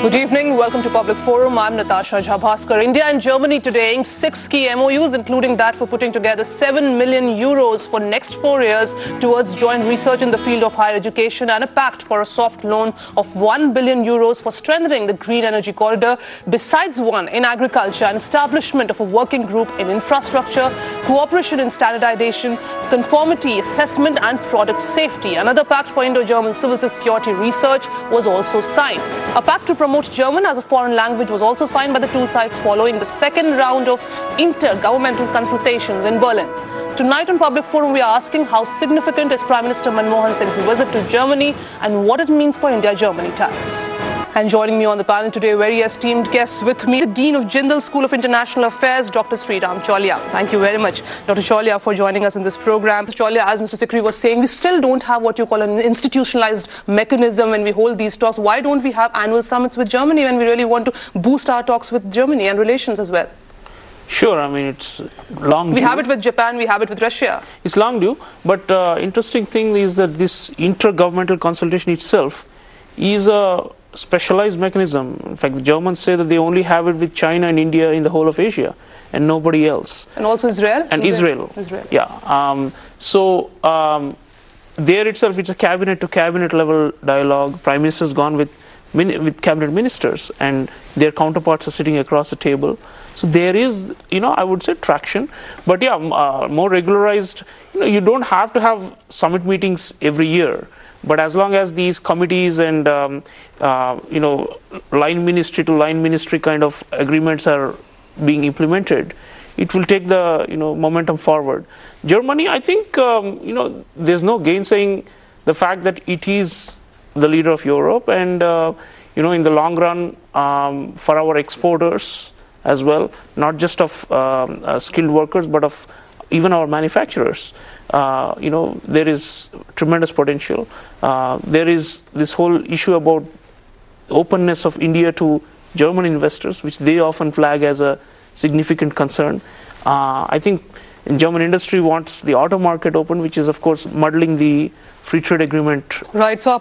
Good evening. Welcome to Public Forum. I'm Natasha Jhabhaskar. India and Germany today inked 6 key MOUs, including that for putting together 7 million euros for next 4 years towards joint research in the field of higher education and a pact for a soft loan of 1 billion euros for strengthening the green energy corridor, besides one in agriculture and establishment of a working group in infrastructure, cooperation in standardization, conformity assessment and product safety. Another pact for Indo-German civil security research was also signed. A pact to promote German as a foreign language was also signed by the two sides following the second round of intergovernmental consultations in Berlin. Tonight on Public Forum, we are asking how significant is Prime Minister Manmohan Singh's visit to Germany and what it means for India-Germany ties. And joining me on the panel today, very esteemed guests with me, the Dean of Jindal School of International Affairs, Dr. Sreeram Chaulia. Thank you very much, Dr. Chaulia, for joining us in this program. Mr. Chaulia, as Mr. Sikri was saying, we still don't have what you call an institutionalized mechanism when we hold these talks. Why don't we have annual summits with Germany when we really want to boost our talks with Germany and relations as well? Sure, I mean, it's long due. We have it with Japan, we have it with Russia. It's long due, but interesting thing is that this intergovernmental consultation itself is a specialized mechanism. In fact, the Germans say that they only have it with China and India in the whole of Asia and nobody else. And also Israel? And Israel. Yeah. There itself, it's a cabinet-to-cabinet level dialogue. Prime Minister's gone with cabinet ministers and their counterparts are sitting across the table. So there is, I would say traction. But yeah, more regularized, you don't have to have summit meetings every year. But as long as these committees and, line ministry to line ministry kind of agreements are being implemented, it will take the, momentum forward. Germany, I think, there's no gainsaying the fact that it is the leader of Europe and, in the long run, for our exporters as well, not just of skilled workers, but of even our manufacturers, there is tremendous potential. There is this whole issue about openness of India to German investors, which they often flag as a significant concern. I think German industry wants the auto market open, which is, of course, muddling the free trade agreement. Right. So,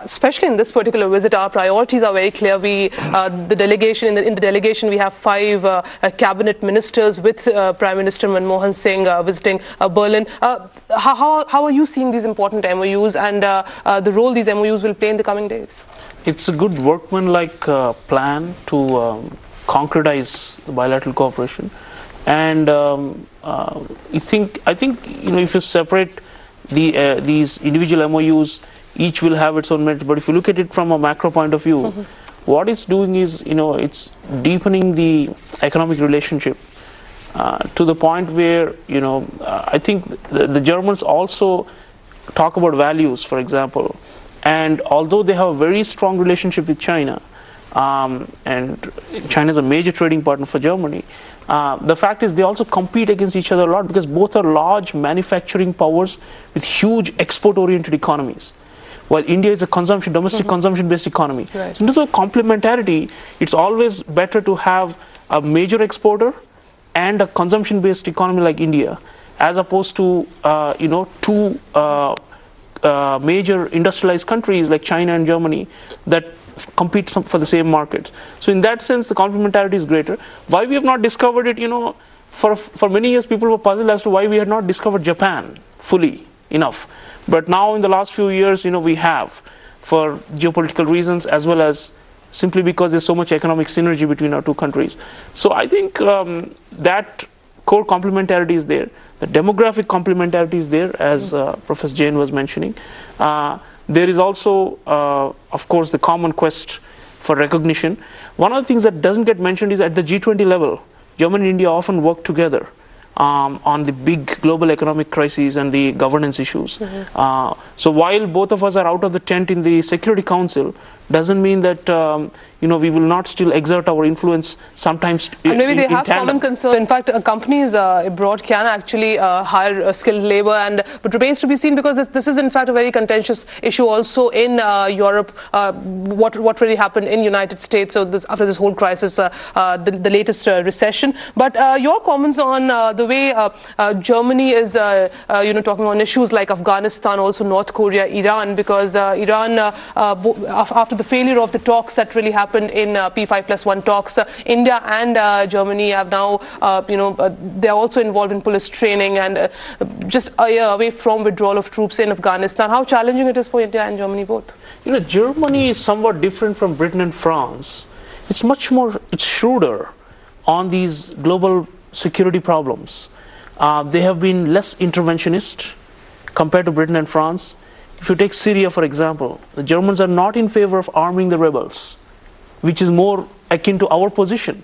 especially in this particular visit, our priorities are very clear. The delegation in the delegation, we have 5 cabinet ministers with Prime Minister Manmohan Singh visiting Berlin. How are you seeing these important MOUs and the role these MOUs will play in the coming days? It's a good workmanlike plan to concretize the bilateral cooperation, and I think if you separate these individual MOUs, each will have its own merits. But if you look at it from a macro point of view, what it's doing is, it's deepening the economic relationship to the point where, I think the Germans also talk about values, for example. And although they have a very strong relationship with China, and China is a major trading partner for Germany, the fact is they also compete against each other a lot because both are large manufacturing powers with huge export-oriented economies, while India is a domestic consumption-based economy. Right. So in terms of complementarity, it's always better to have a major exporter and a consumption-based economy like India, as opposed to two major industrialized countries like China and Germany that compete for the same markets. So in that sense, the complementarity is greater. Why we have not discovered it, for many years people were puzzled as to why we had not discovered Japan fully enough. But now in the last few years, we have, for geopolitical reasons as well as simply because there's so much economic synergy between our two countries. So I think that core complementarity is there. The demographic complementarity is there, as Professor Jain was mentioning. There is also, of course, the common quest for recognition. One of the things that doesn't get mentioned is at the G20 level, Germany and India often work together on the big global economic crises and the governance issues. So while both of us are out of the tent in the Security Council, doesn't mean that we will not still exert our influence sometimes. And maybe they have common concern. In fact, companies abroad can actually hire skilled labor, but remains to be seen because this is in fact a very contentious issue also in Europe. What really happened in United States? So after this whole crisis, the latest recession. But your comments on the way Germany is talking on issues like Afghanistan, also North Korea, Iran, because Iran after the failure of the talks that really happened in P5+1 talks. India and Germany have now, they are also involved in police training and just a year away from withdrawal of troops in Afghanistan. How challenging it is for India and Germany both? Germany is somewhat different from Britain and France. It's much more, it's shrewder on these global security problems. They have been less interventionist compared to Britain and France. If you take Syria, for example, the Germans are not in favor of arming the rebels, which is more akin to our position,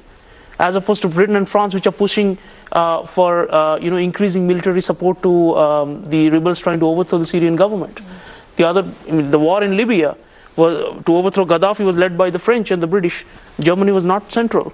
as opposed to Britain and France, which are pushing for increasing military support to the rebels trying to overthrow the Syrian government. The war in Libya to overthrow Gaddafi was led by the French and the British. Germany was not central.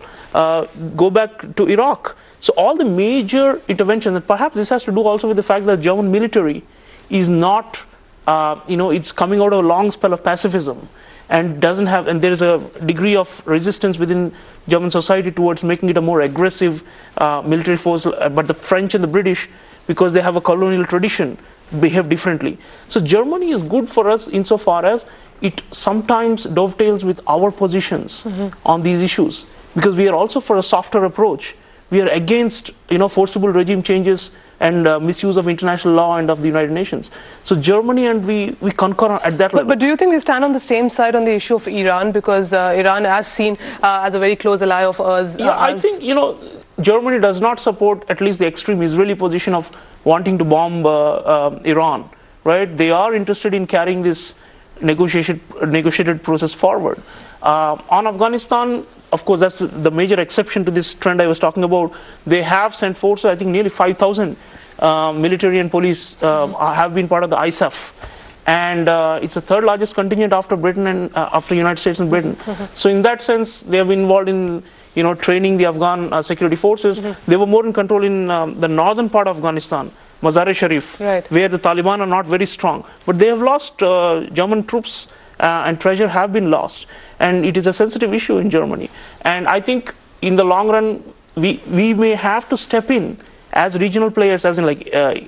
Go back to Iraq. So all the major interventions, and perhaps this has to do also with the fact that German military is not, it's coming out of a long spell of pacifism and doesn't have, and there is a degree of resistance within German society towards making it a more aggressive military force. But the French and the British, because they have a colonial tradition, behave differently. So Germany is good for us insofar as it sometimes dovetails with our positions on these issues, because we are also for a softer approach. We are against forcible regime changes and misuse of international law and of the United Nations. So Germany and we concur at that level. But do you think we stand on the same side on the issue of Iran, because Iran is seen as a very close ally of ours? Yeah, I think Germany does not support at least the extreme Israeli position of wanting to bomb Iran, right? They are interested in carrying this negotiated process forward. On Afghanistan, of course, that's the major exception to this trend I was talking about. They have sent forces, I think nearly 5,000 military and police have been part of the ISAF. And it's the third largest contingent after Britain and after United States and Britain. So in that sense, they have been involved in training the Afghan security forces. They were more in control in the northern part of Afghanistan, Mazar-e-Sharif, where the Taliban are not very strong. But they have lost German troops and treasure have been lost. And it is a sensitive issue in Germany. And I think in the long run, we may have to step in as regional players, as in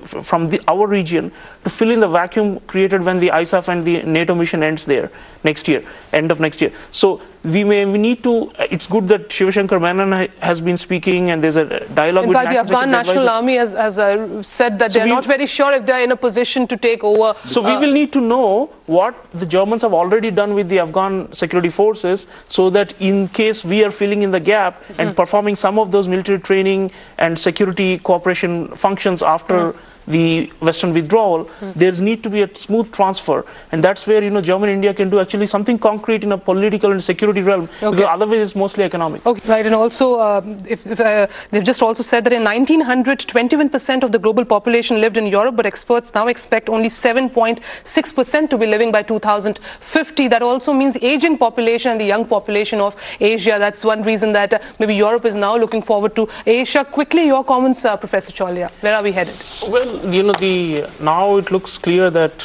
from our region, to fill in the vacuum created when the ISAF and the NATO mission ends there next year, end of next year. So we need to, it's good that Shankar Menon has been speaking and there's a dialogue with National Security Advisors. In fact, the Afghan National Army has said that they're not very sure if they're in a position to take over. So we will need to know what the Germans have already done with the Afghan security forces, so that in case we are filling in the gap and performing some of those military training and security cooperation functions after the Western withdrawal, there's need to be a smooth transfer, and that's where Germany and India can do actually something concrete in a political and security realm, because otherwise it's mostly economic. Okay, right, and also they've just also said that in 1900, 21% of the global population lived in Europe, but experts now expect only 7.6% to be living by 2050. That also means the aging population and the young population of Asia. That's one reason that maybe Europe is now looking forward to Asia. Quickly, your comments, Professor Chaulia. Where are we headed? Well, now it looks clear that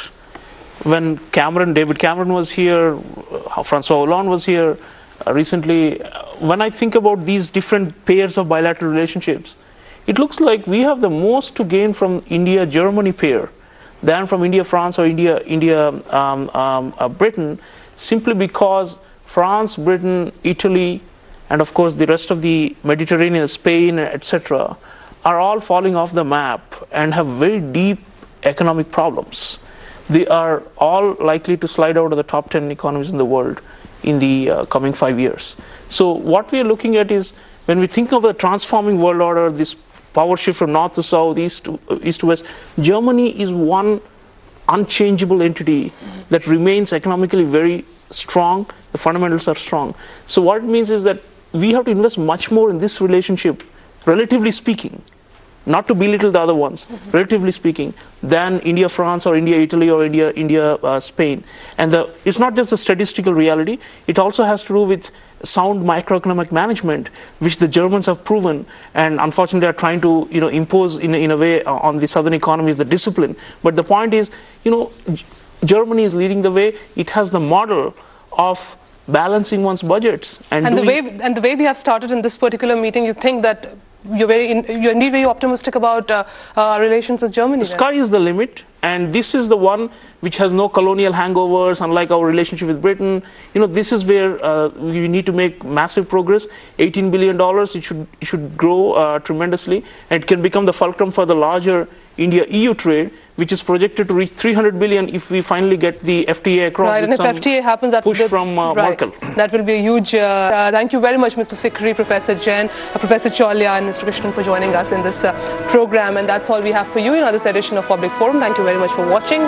when David Cameron was here, François Hollande was here recently, when I think about these different pairs of bilateral relationships, it looks like we have the most to gain from India-Germany pair than from India-France or India-Britain, simply because France, Britain, Italy, and of course the rest of the Mediterranean, Spain, etc., are all falling off the map and have very deep economic problems. They are all likely to slide out of the top 10 economies in the world in the coming 5 years. So what we are looking at is, when we think of the transforming world order, this power shift from north to south, east to west, Germany is one unchangeable entity that remains economically very strong. The fundamentals are strong. So what it means is that we have to invest much more in this relationship, relatively speaking, not to belittle the other ones, relatively speaking, than India-France or India-Italy or India-Spain. And it's not just a statistical reality, it also has to do with sound macroeconomic management, which the Germans have proven and unfortunately are trying to impose in a way on the southern economies, the discipline. But the point is, Germany is leading the way. It has the model of balancing one's budgets. And the way we have started in this particular meeting, you think that you're indeed very optimistic about our relations with Germany? The sky is the limit, And this is the one which has no colonial hangovers, unlike our relationship with Britain. This is where we need to make massive progress. $18 billion, it should grow tremendously, and it can become the fulcrum for the larger India-EU trade, which is projected to reach 300 billion if we finally get the FTA across. Right, and if FTA happens, that push from Merkel. That will be a huge. Thank you very much, Mr. Sikri, Professor Jain, Professor Chaulia, and Mr. Krishnan for joining us in this program. And that's all we have for you in this edition of Public Forum. Thank you very much for watching.